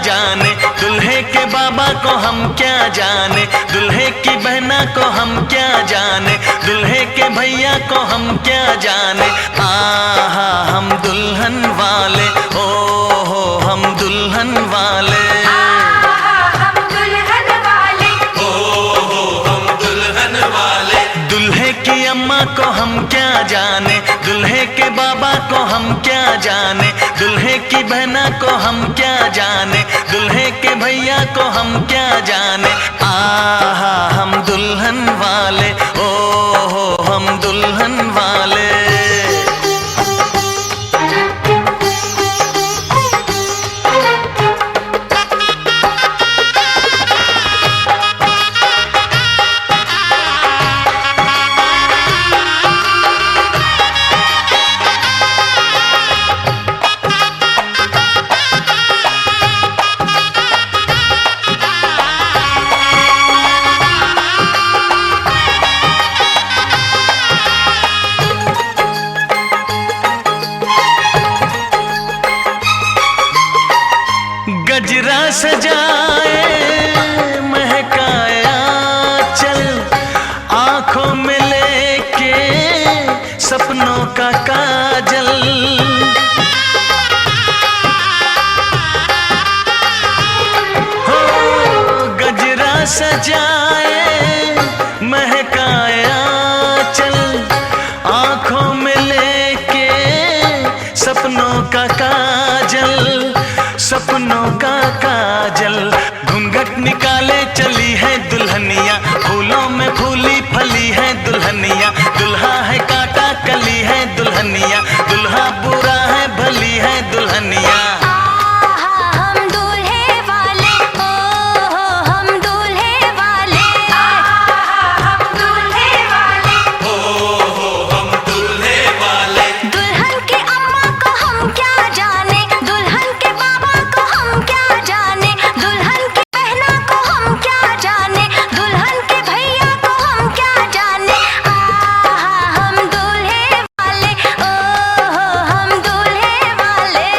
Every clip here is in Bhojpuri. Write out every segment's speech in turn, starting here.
जाने, दुल्हे के बाबा को हम क्या जाने, दुल्हे की बहना को हम क्या जाने, दुल्हे के भैया को हम क्या जाने। आहा हम दुल्हन वाले, ओ हो हम दुल्हन वाले, हम दुल्हन वाले, ओ हो हम दुल्हन वाले। दुल्हे की अम्मा को हम क्या जाने, दुल्हे के बाबा को हम क्या जाने, दुल्हे की बहना को हम क्या जाने, दुल्हे के भैया को हम क्या जाने। आहा हम दुल्हन वाले, ओ हो हम दुल्हन वाले। गजरा सजाए महकाया चल, आंखों में लेके सपनों का काजल। हो गजरा सजाए महकाया चल, आंखों में लेके सपनों का काजल, सपनों का काजल। घूंघट निकाले चली है दुल्हनिया, फूलों में फूली फली है दुल्हनिया, दुल्हा है काटा कली है दुल्हनिया, दुल्हा बुरा है भली है दुल्हनिया। हम दूल्हे वाले, ओ हो हम दूल्हे वाले, हम दूल्हे वाले, ओ हो हम दुल्हे वाले। दुल्हन के अम्मा को हम क्या जाने, दुल्हन के बाबा को हम क्या जाने, दुल्हन की बहना को हम क्या जाने, दुल्हन के भैया को हम क्या जाने। आहा हम दूल्हे वाले, ओ हो हम दूल्हे वाले।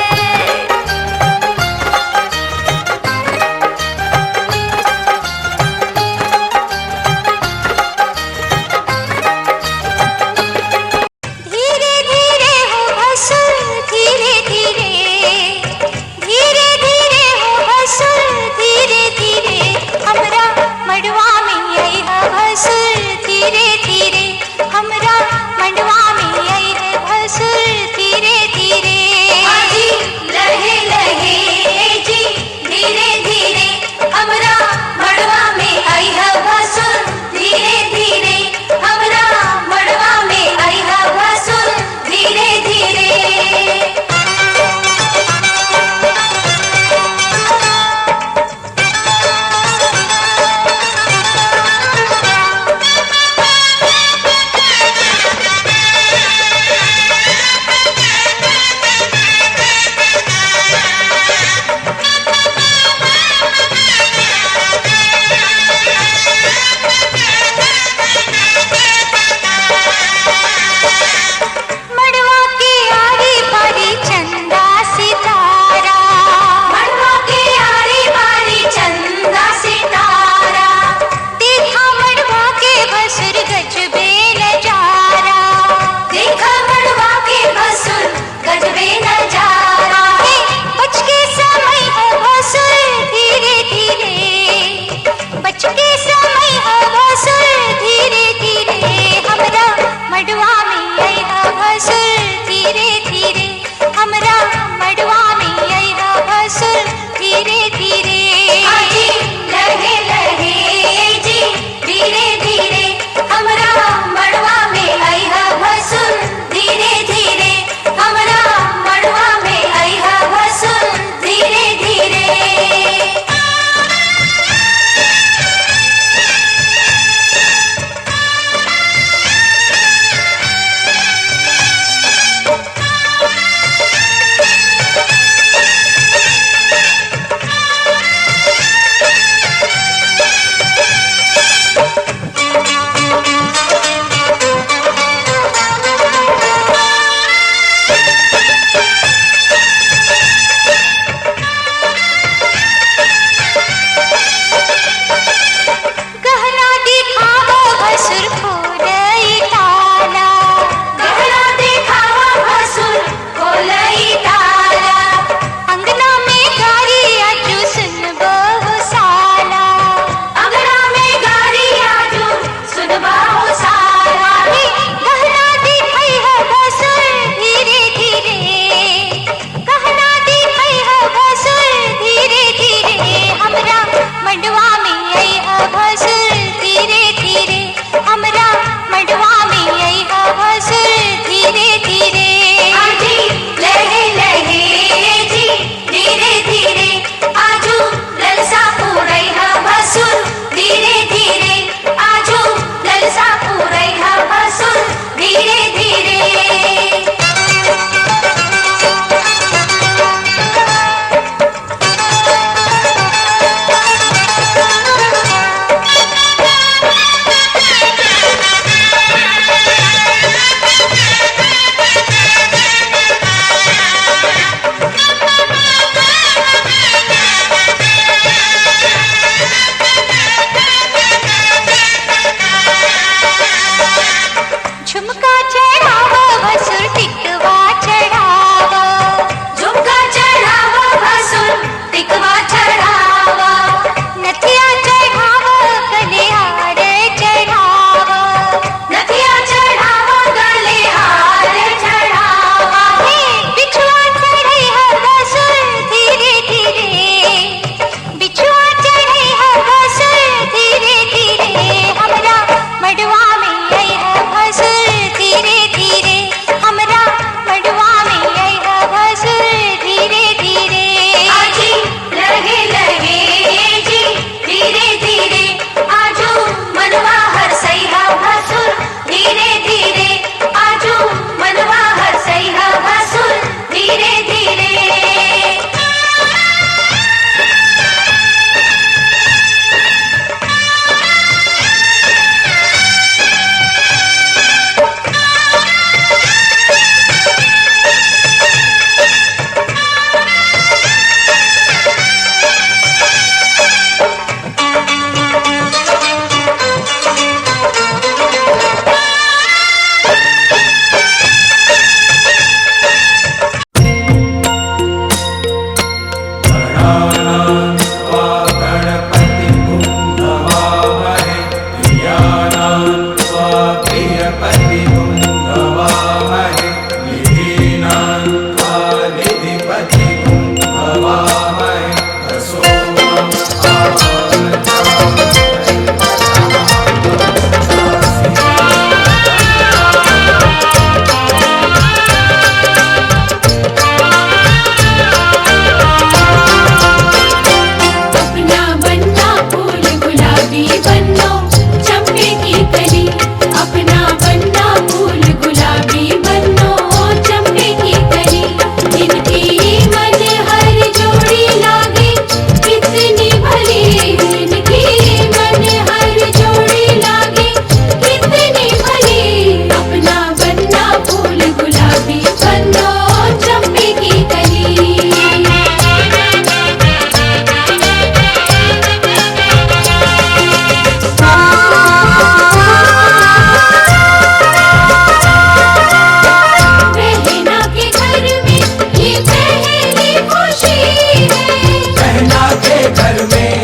घर में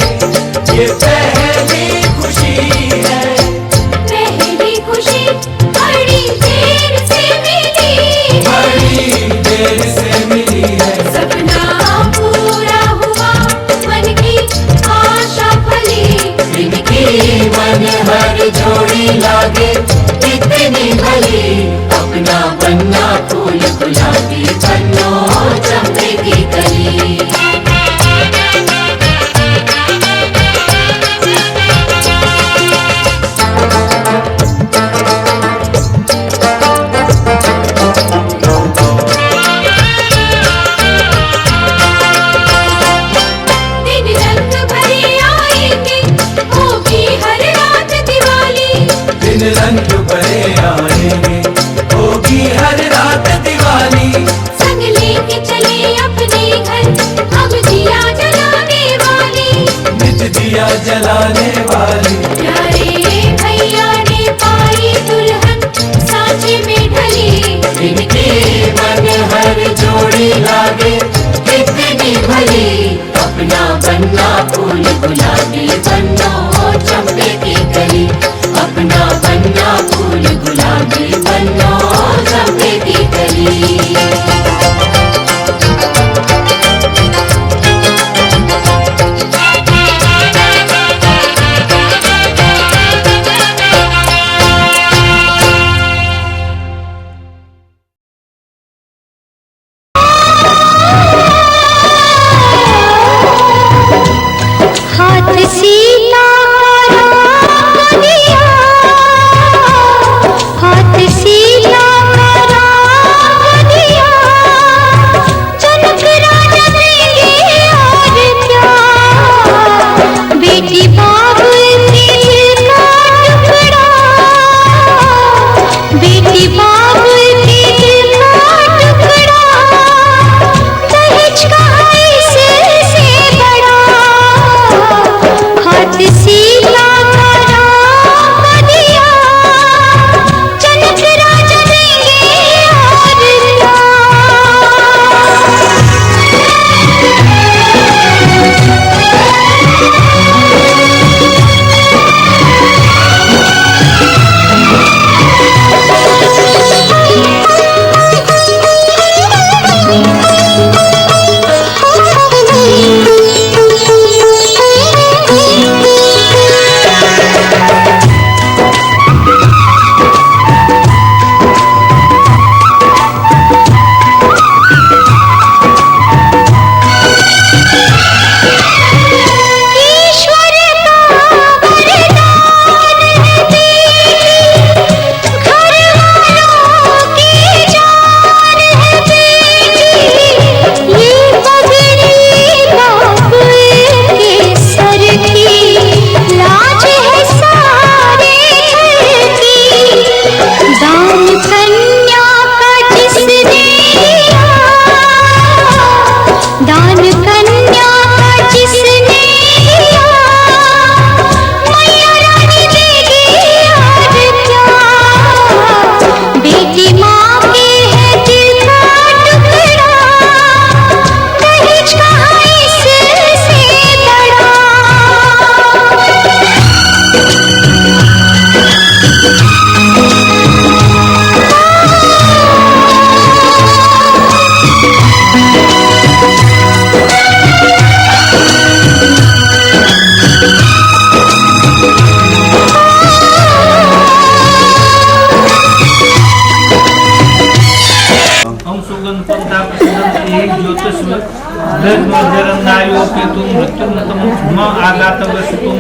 ये पहली खुशी है। पहली खुशी बड़ी देर से मिली, बड़ी देर से मिली है। सपना पूरा हुआ, मन की आशा फली, इनकी मन हर जोड़ी लागे कितनी भली। अपना बनना फूल गुलाबी बनो चंपे की कली। दिन रंग भरे आएंगे, होगी हर रात दिवाली। दिन रंग भरे आएंगे, होगी हर रात दिवाली। संग लेके चले अपने घर, अब दिया जलाने वाली। नित दिया जलाने वाली। प्यारे भैया ने पाई दुल्हन, सांचे में ढली। इनकी मन हर जोड़ी लागे कितनी भली। अपना बनना फूल गुलाबी बनो चंपे की कली। अपना बनना फूल गुलाबी बनो चंपे की कली। हाथ सीता का दिया, हाथ सीता का दिया। जनक राजा देंगे और क्या, बेटी बाबू के दिल का टुकड़ा, बेटी बाबू के दिल का टुकड़ा। दहेज का इससे बड़ा, हाथ सीता का दिया। जनक राजा देंगे और क्या। ईश्वर का वरदान है बेटी, घर वालों की जान है बेटी। ये पगड़ी बाप के सर की, लाज है सारे घर की। दान कन्या का जिसने दिया, दान कन्या का जिसने दिया। मैया रानी देगी और क्या, बेटी माँ के है दिल का टुकड़ा। दहेज कहाँ इससे बड़ा। हम सुगंध पंथा ज्योतिष नायो के तुम मृत्यु न आगात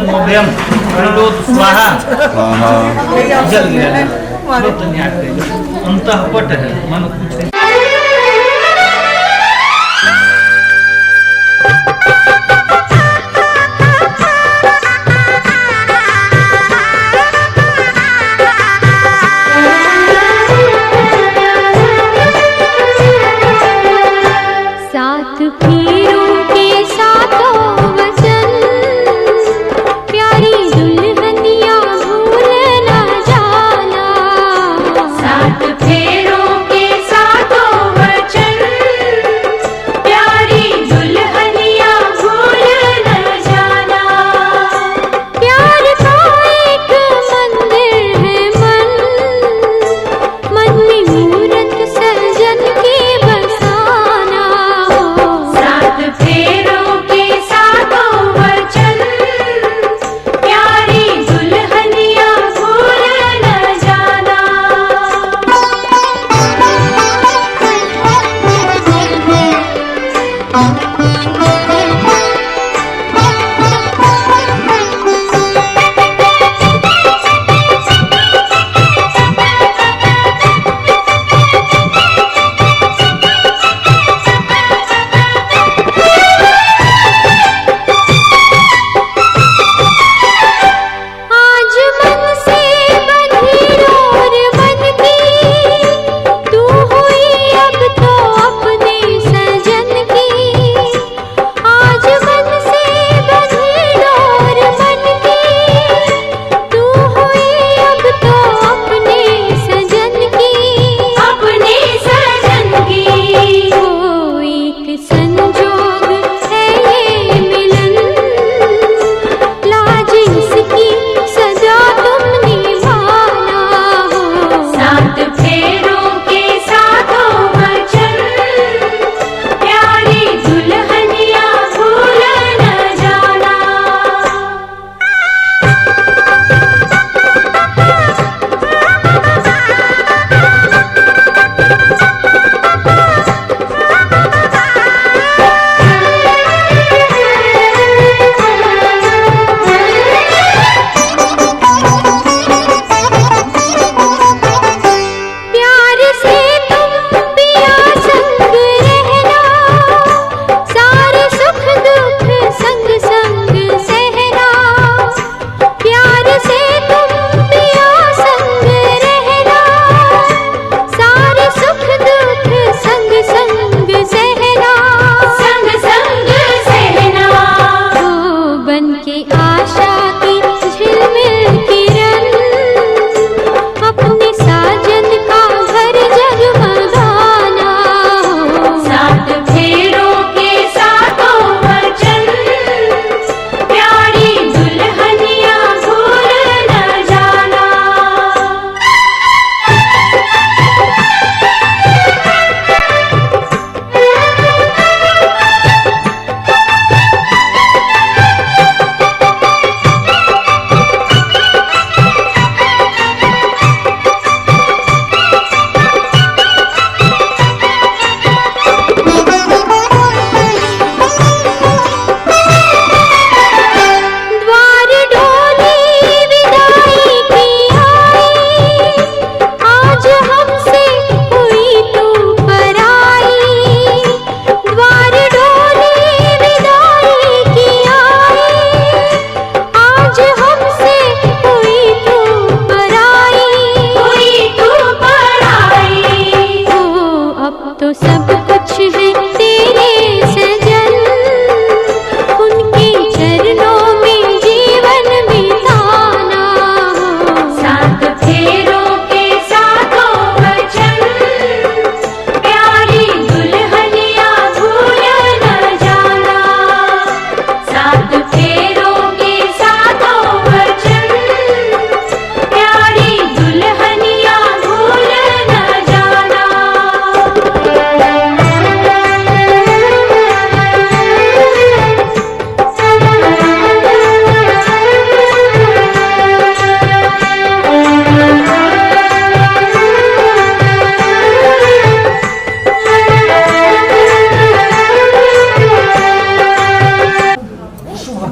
मोदयम प्रणोद स्वाहा। जल गया अंतःपट है मन कुछ सात फेरों के सातों वचन, प्यारी दुल्हनिया भूल न जाना। सात फेरों के सातों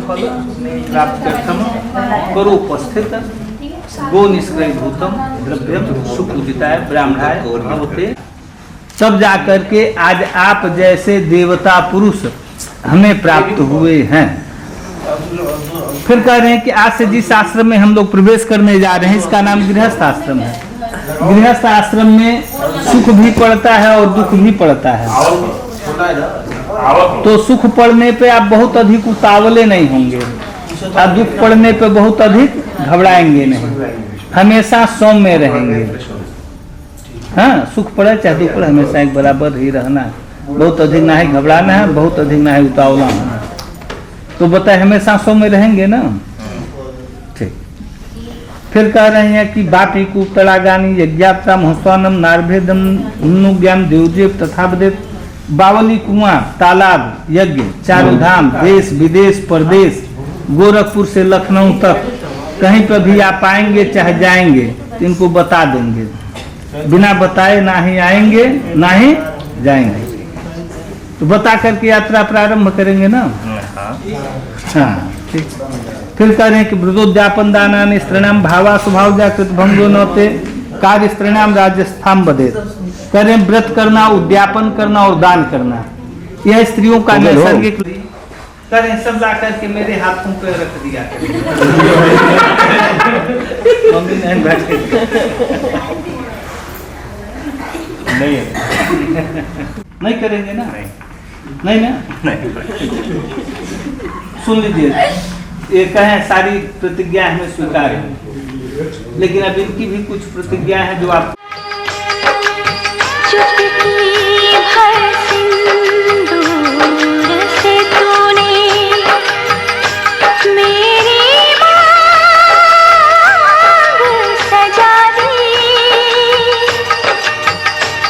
फल प्राप्त्यर्थम करोपस्थित गो निष्क्रयभूतम द्रव्यम सुपूजिताय ब्राह्मणाय भवते। तब जाकर के आज आप जैसे देवता पुरुष हमें प्राप्त हुए हैं। फिर कह रहे हैं कि आज से जिस आश्रम में हम लोग प्रवेश करने जा रहे हैं इसका नाम गृहस्थ आश्रम है। गृहस्थ आश्रम में सुख भी पड़ता है और दुख भी पड़ता है। तो सुख पड़ने पे आप बहुत अधिक उतावले नहीं होंगे और दुख पड़ने पे बहुत अधिक घबराएंगे नहीं, हमेशा सौम्य रहेंगे। हाँ, सुख पड़े चाहे दुख पड़े हमेशा एक बराबर ही रहना है, बहुत अधिक ना ही घबराना है, बहुत अधिक ना ही उतावला होना है। तो बताए हमेशा सौम्य रहेंगे ना। ठीक। फिर कह रहे हैं कि बाटी को तड़ागानी यज्ञात्रा महोत्सवानम नारभेदम ज्ञान देवदेव तथा विदेव बावली कुआं तालाब यज्ञ चारों धाम देश विदेश परदेश गोरखपुर से लखनऊ तक कहीं पर भी आप आएंगे चाहे जाएंगे तो इनको बता देंगे, बिना बताए ना ही आएंगे ना ही जाएंगे। तो बता करके यात्रा प्रारंभ करेंगे ना। हाँ ठीक। फिर कह रहे हैं कि व्रतोद्यापन दाना स्त्रीणाम भावा स्वभाव जाकृत भंगो नौते कार्य स्त्रीणाम राजस्थान बदे। कह रहे हैं व्रत करना, उद्यापन करना और दान करना यह स्त्रियों का नैसर्गिक। कह रहे हैं सब ला करके मेरे हाथों पे रख दिया। मम्मी नहीं बैठे नहीं करेंगे ना। नहीं ना। सुन लीजिए, ये कहें सारी प्रतिज्ञा हमें स्वीकार है, लेकिन अब इनकी भी कुछ प्रतिज्ञा है जो आप चुटकी भर सिंदूर से तूने मेरी मांग सजा दी।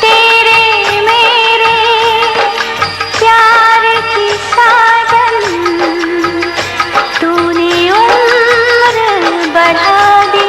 तेरे मेरे प्यार की साजन तूने उम्र बढ़ा दी।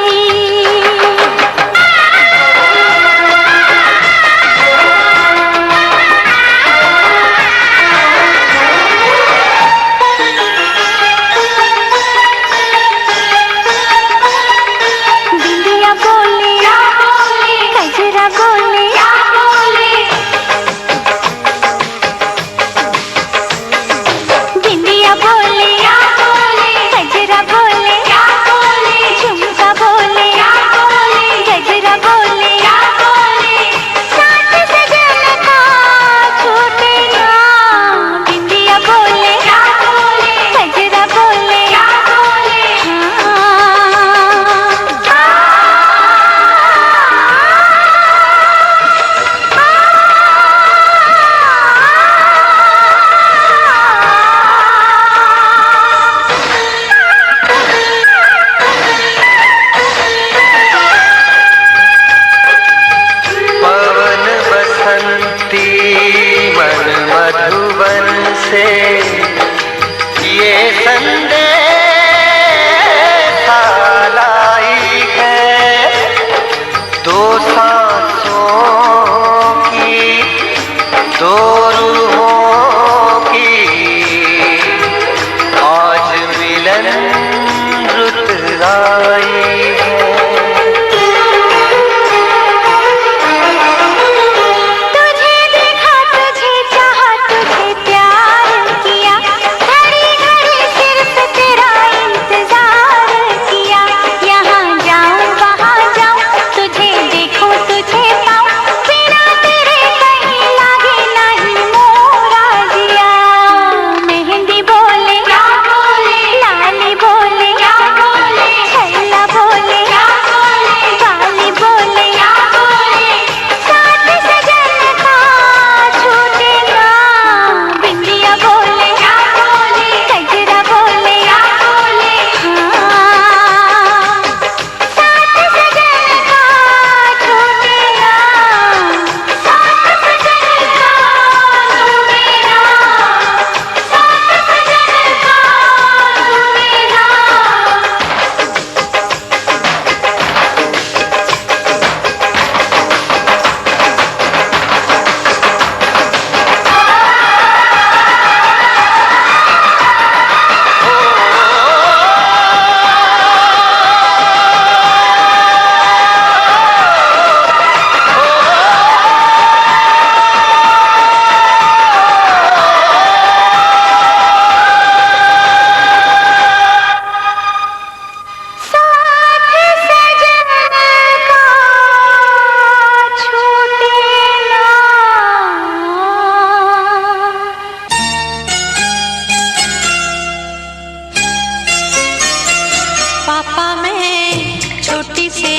पापा मैं छोटी से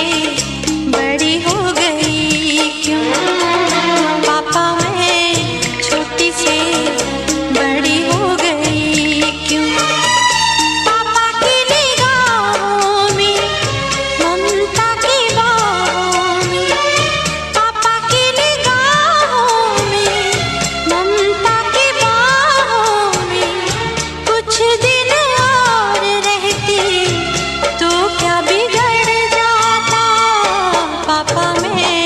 बड़ी हो गई क्यों? पापा मैं छोटी से बड़ी हो गई क्यों? पापा की निगाहों में ममता की बाहों में, पापा की निगाहों में ममता की बाहों में कुछ दिन और रहती तो क्या बिगड़ जाता? पापा मैं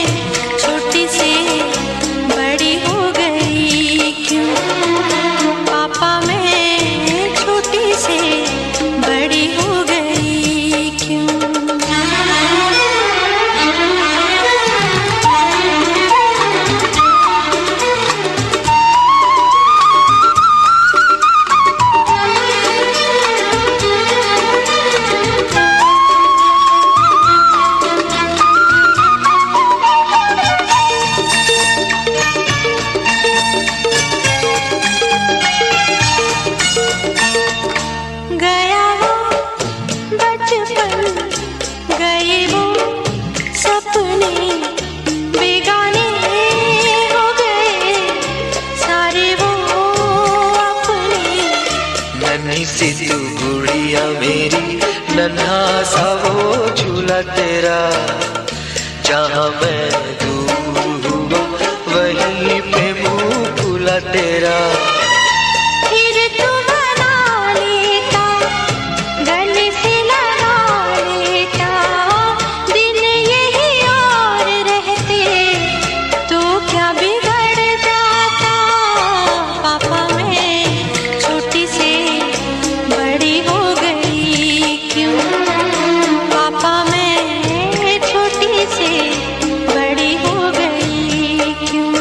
छोटी से बड़ी हो गई क्यों? पापा मैं छोटी से बड़ी हो गई क्यों? गया वो बचपन, गए वो सपने, बेगाने हो गए सारे वो अपने। नन्ही सी तू गुड़िया मेरी, नन्हा सा वो झूला तेरा, जहाँ मैं दूर हुआ वहीं पे मुँह फूला तेरा। फिर तू बना लेता, गले से लगा लेता, दिन यही और रहते तो क्या बिगड़ जाता? पापा मैं छोटी से बड़ी हो गई क्यों? पापा मैं छोटी से बड़ी हो गई क्यों?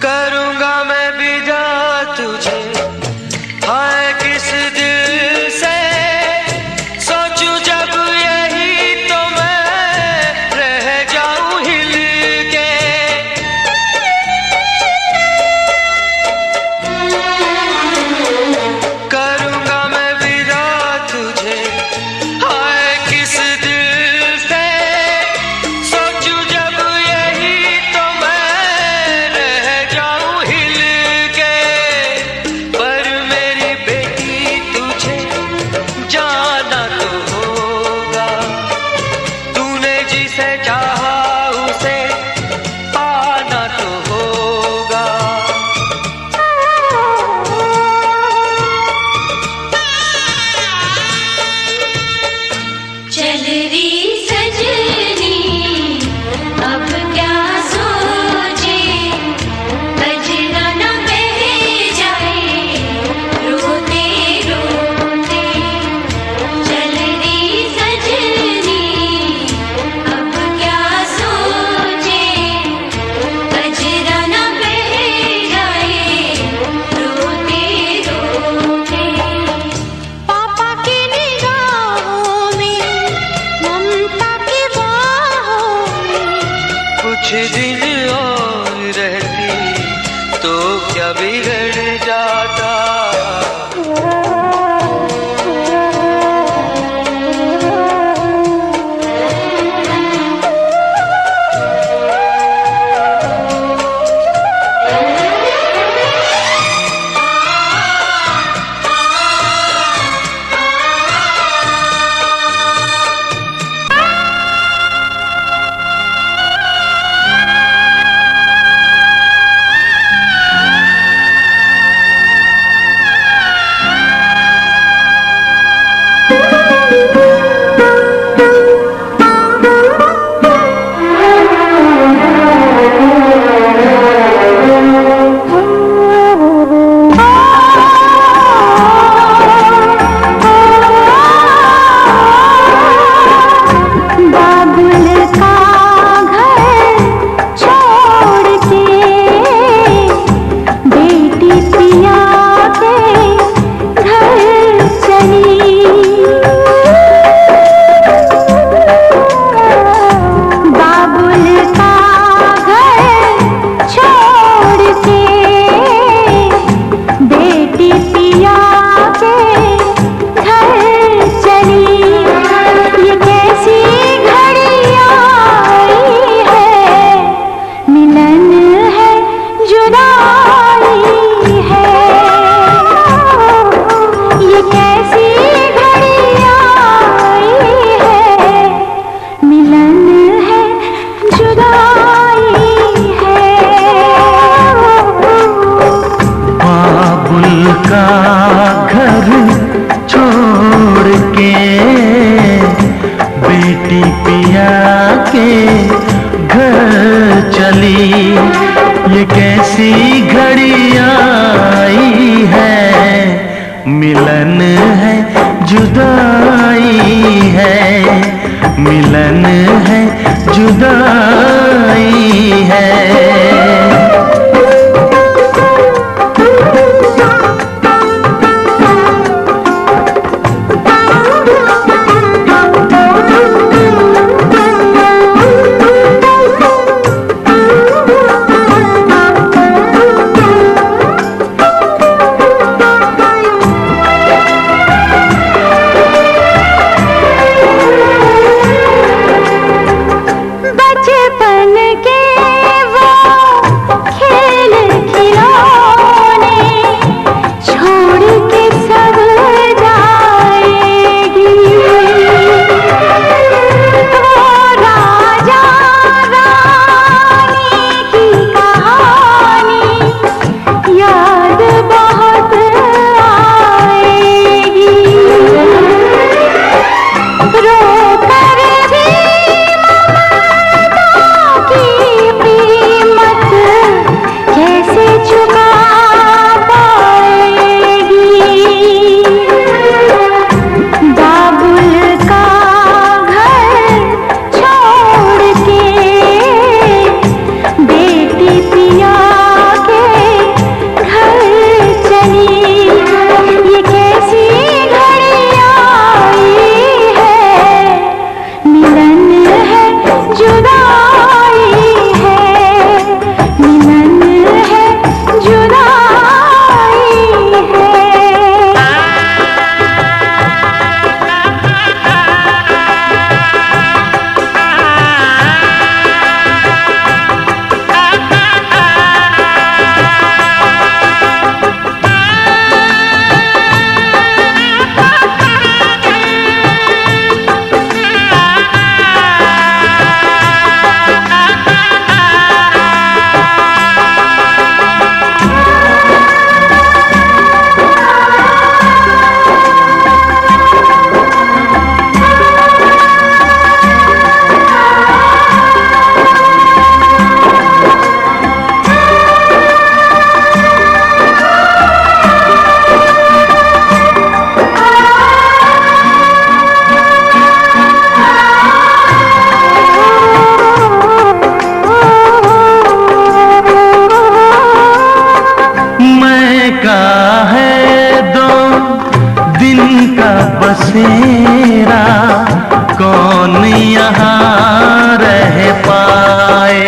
करूँगा मैं विदा तुझे, हाय किस दिल से सोचूं जब यही तो मैं रह जाऊं हिल के। करूँगा मैं विदा तुझे, हाय किस दिल से सोचूं जब यही तो मैं रह जाऊं हिल के। पर मेरी बेटी तुझे जाना तो होगा, तूने जिसे चाहा उसे पाना तो होगा। चल री सजनी अब क्या सोचे, गजरा न बह जाए रोते रोते। चल री सजनी अब क्या सोचे, गजरा न बह जाए रोते रोते। पापा की निगाहों में ममता की बाहों में कुछ दिन और रहती तो क्या बिगड़ जाता? घड़ी आई है, मिलन है जुदाई है, मिलन है जुदाई है। बचपन के वो खेल खिलौने छोड़ के सब जाएगी, वो राजा रानी की कहानी याद बहुत आएगी। रो कर भी की कीमत कैसे चुका पाएगी। बाबुल का घर छोड़ के बेटी पिया के घर चली, ये कैसी घड़ी आई है, मिलन है जुदाई है, मिलन है जुदाई है। मैं का है 2 दिन का बसेरा, कौन यहाँ रह पाए।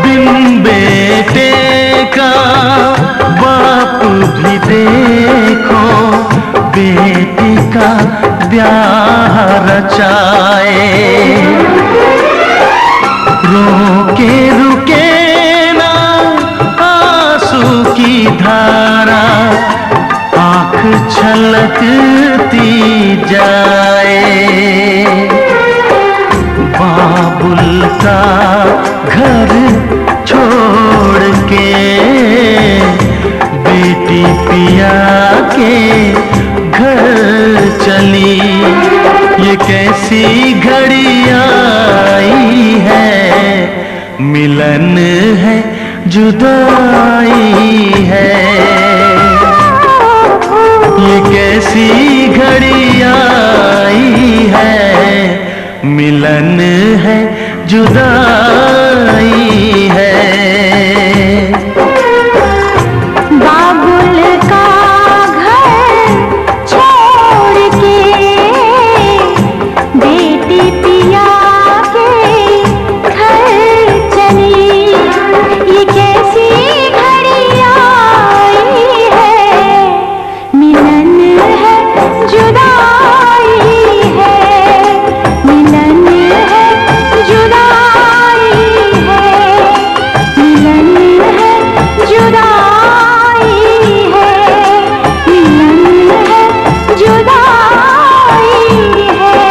बिन बेटे का बाप भी देखो, बेटी का ब्याह रचाए। रोके रुके ना आंसू की धारा, आँख छलकती जाए। बाबुल का घर छोड़ के बेटी पिया के घर चली, ये कैसी घड़ी आई है, मिलन है जुदाई है। ये कैसी घड़ी आई है, मिलन है जुदाई है। बाबुल का घर छोड़ के बेटी पिया के घर चली, ये कैसी घड़ी आई है, मिलन है जुदाई है, मिलन है जुदाई है, मिलन है जुदाई है, मिलन है जुदाई है।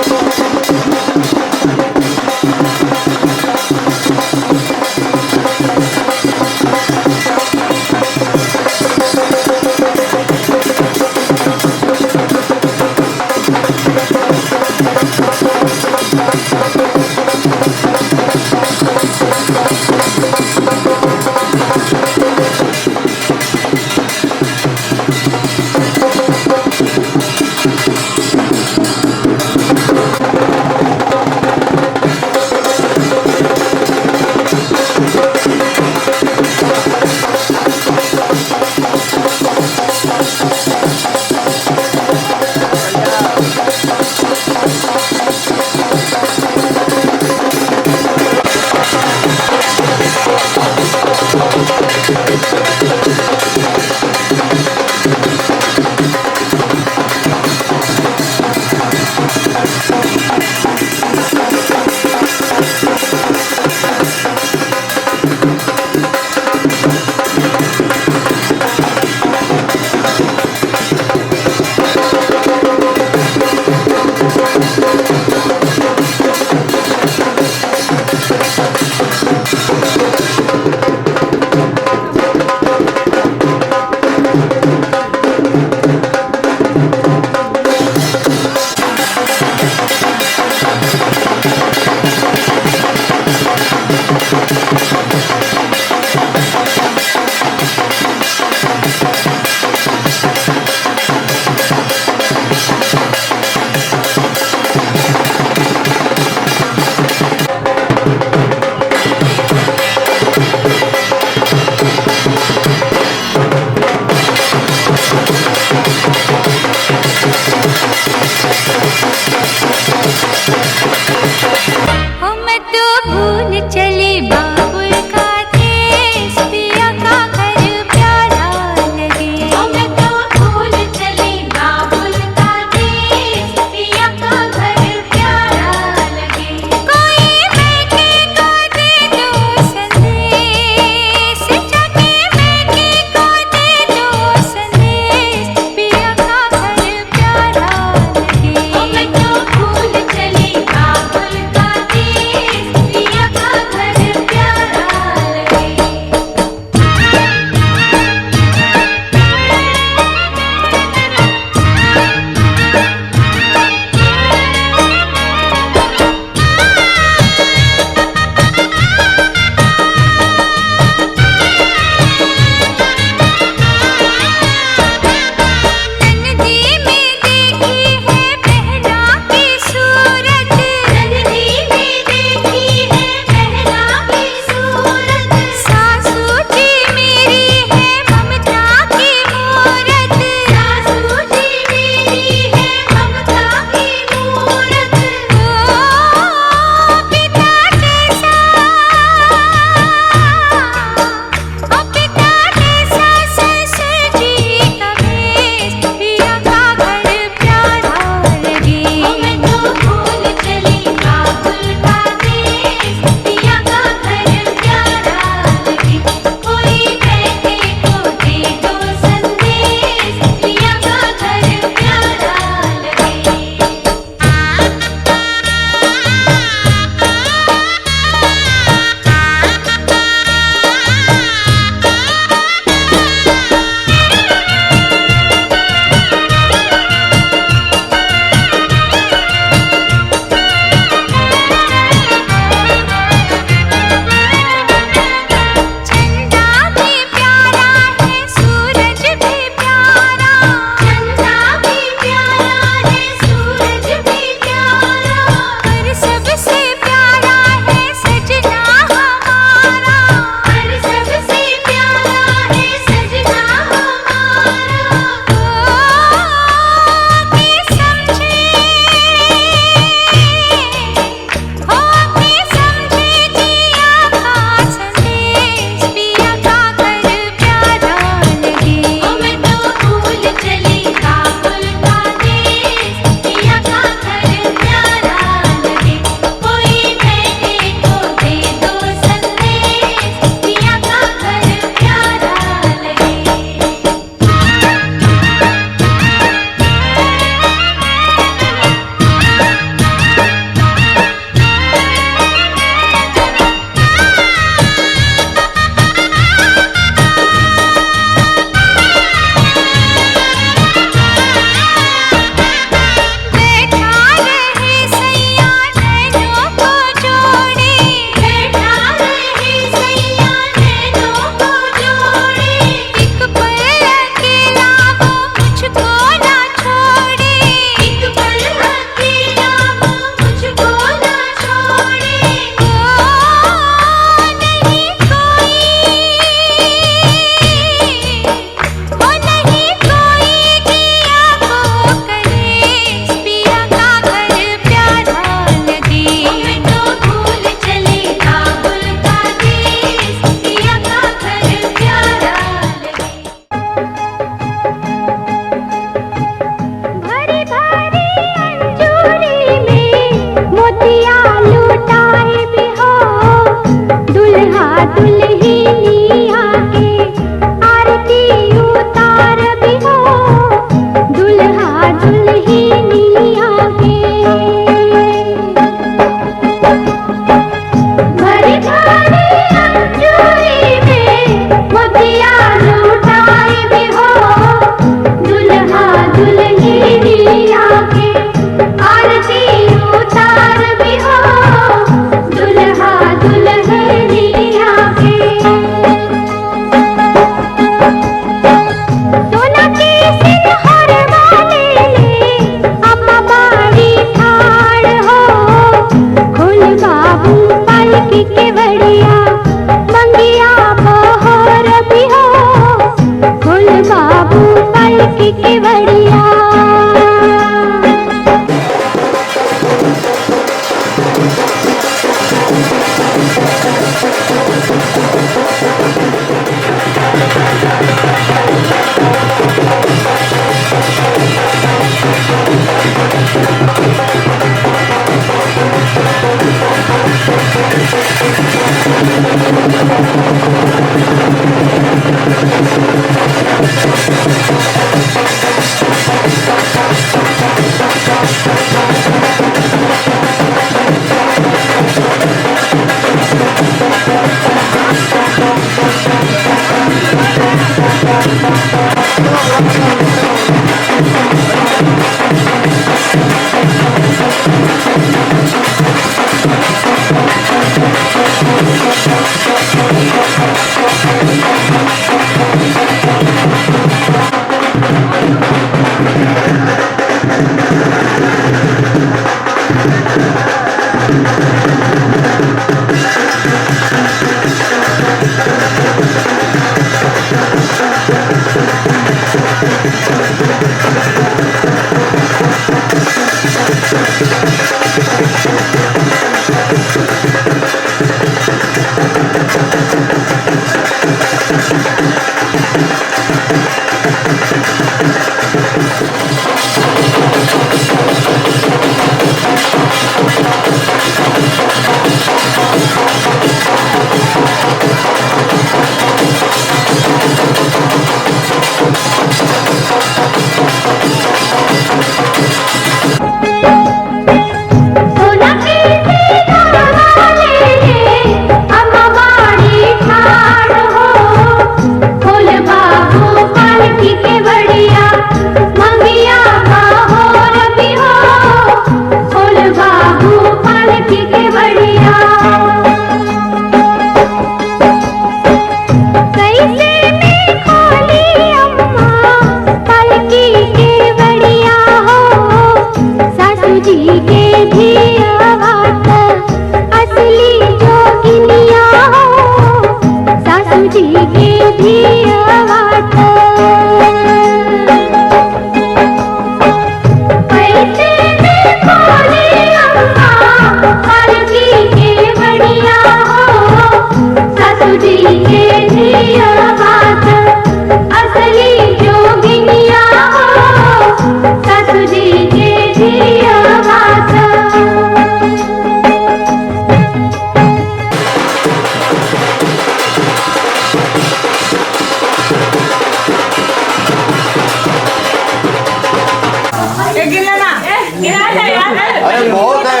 अरे बहुत है,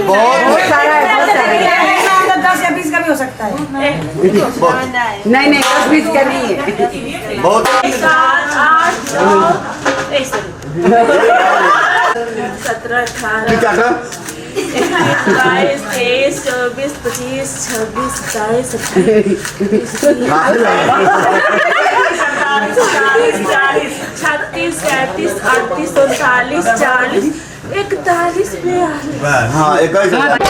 बहुत सारा है, बहुत सारा है। 10 या 20 का भी हो सकता है। नहीं नहीं 10-20 का नहीं है। बहुत 7, 8, 9, 17, 18, 22, 23, 24, 25, 26, 27, 28, 36, 37, 38, 39, 40, 41, 42। हाँ 21।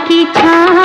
की छाँव